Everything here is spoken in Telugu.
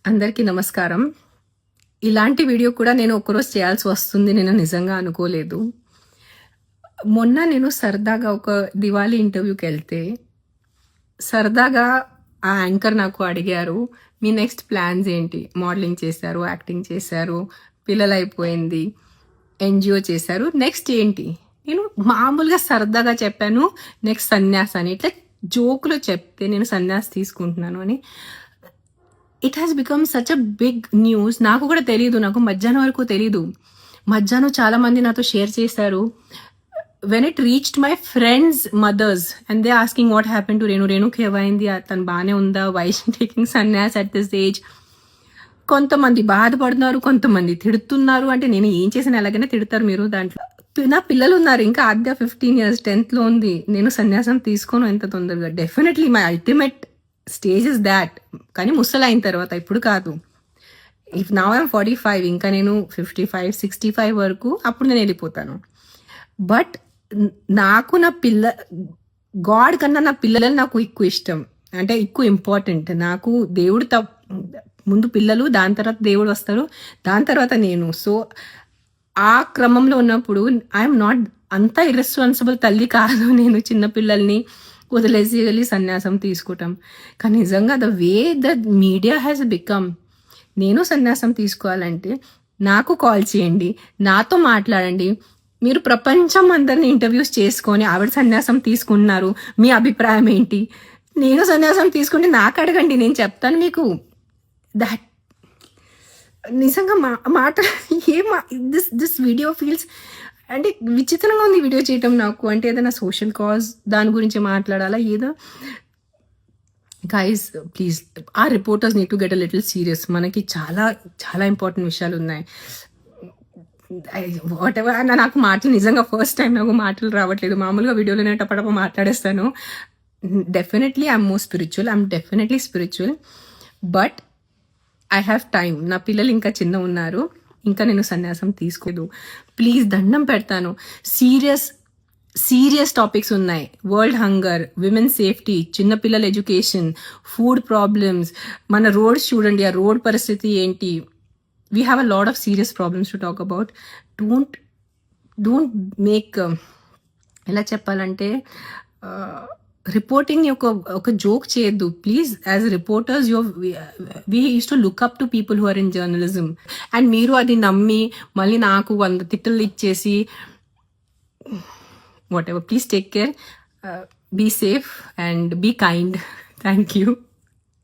అందరికీ నమస్కారం. ఇలాంటి వీడియో కూడా నేను ఒకరోజు చేయాల్సి వస్తుంది నేను నిజంగా అనుకోలేదు. మొన్న నేను సరదాగా ఒక దివాళీ ఇంటర్వ్యూకి వెళ్తే సరదాగా ఆ యాంకర్ నాకు అడిగారు, మీ నెక్స్ట్ ప్లాన్స్ ఏంటి? మోడలింగ్ చేశారు, యాక్టింగ్ చేశారు, పిల్లలైపోయింది, ఎన్జిఓ చేశారు, నెక్స్ట్ ఏంటి? నేను మామూలుగా సరదాగా చెప్పాను నెక్స్ట్ సన్యాస్ అని. ఇట్లా జోకులో చెప్తే నేను సన్యాస్ తీసుకుంటున్నాను అని it has become such a big news. నాకు కూడా తెలియదు, నాకు మధ్యాహ్నం వరకు తెలీదు. మధ్యాహ్నం చాలా మంది నాతో షేర్ చేశారు. When it reached my friend's mothers and they asking what happen to రేణుకి ఏమైంది, తను బాగానే ఉందా, why she taking sanyas at this age. కొంతమంది బాధపడుతున్నారు, కొంతమంది తిడుతున్నారు. అంటే నేను ఏం చేసిన ఎలాగైనా తిడతారు మీరు దాంట్లో. నా పిల్లలు ఉన్నారు, ఇంకా ఆద్య 15 years 10th లో ఉంది. నేను సన్యాసం తీసుకోను ఎంత తొందరగా. Definitely my ultimate stage is that. కానీ ముసలైన తర్వాత, ఇప్పుడు కాదు. ఇఫ్ నౌ ఐఎమ్ 45, ఇంకా నేను 55 65 వరకు అప్పుడు నేను వెళ్ళిపోతాను. బట్ నాకు నా గాడ్ కన్నా నా పిల్లలు నాకు ఎక్కువ ఇష్టం, అంటే ఎక్కువ ఇంపార్టెంట్. నాకు దేవుడు ముందు పిల్లలు, దాని తర్వాత దేవుడు వస్తారు, దాని తర్వాత నేను. సో ఆ క్రమంలో ఉన్నప్పుడు ఐఎమ్ నాట్ అంత ఇర్రెస్పాన్సిబుల్ తల్లి కాదు నేను. చిన్నపిల్లల్ని వదిలేసి వెళ్ళి సన్యాసం తీసుకుంటాం. కానీ నిజంగా the way the media has become, నేను సన్యాసం తీసుకోవాలంటే నాకు కాల్ చేయండి, నాతో మాట్లాడండి. మీరు ప్రపంచం అందరిని ఇంటర్వ్యూస్ చేసుకొని ఆవిడ సన్యాసం తీసుకుంటున్నారు, మీ అభిప్రాయం ఏంటి? నేను సన్యాసం తీసుకుంటే నాకు అడగండి, నేను చెప్తాను మీకు. దట్ నిజంగా మాట దిస్ వీడియో ఫీల్స్ అంటే విచిత్రంగా ఉంది వీడియో చేయటం నాకు. అంటే ఏదైనా సోషల్ కాజ్ దాని గురించి మాట్లాడాలా ఏదో. గైస్ ప్లీజ్, ఆ reporters need to get a little serious. మనకి చాలా చాలా ఇంపార్టెంట్ విషయాలు ఉన్నాయి. వాట్ ఎవర్, నాకు మాటలు నిజంగా ఫస్ట్ టైం నాకు మాటలు రావట్లేదు. మామూలుగా వీడియోలోనే టపటప మాట్లాడేస్తాను. Definitely I'm more spiritual, I'm definitely spiritual, but I have time. నా పిల్లలు ఇంకా చిన్న ఉన్నారు, ఇంకా నేను సన్యాసం తీసుకోలేదు. ప్లీజ్ దండం పెడతాను. సీరియస్ టాపిక్స్ ఉన్నాయి. వరల్డ్ హంగర్, విమెన్ సేఫ్టీ, చిన్నపిల్లల ఎడ్యుకేషన్, ఫుడ్ ప్రాబ్లమ్స్, మన రోడ్స్ చూడండి, ఆ రోడ్ పరిస్థితి ఏంటి. We have a lot of serious problems to talk about. Don't make, ఎలా చెప్పాలంటే, రిపోర్టింగ్ ఒక జోక్ చేయొద్దు please. As reporters we used to look up to people who are in journalism. And మీరు అది నమ్మి మళ్ళీ నాకు 100 తిట్టలు ఇచ్చేసి whatever. Please take care, be safe and be kind. Thank you.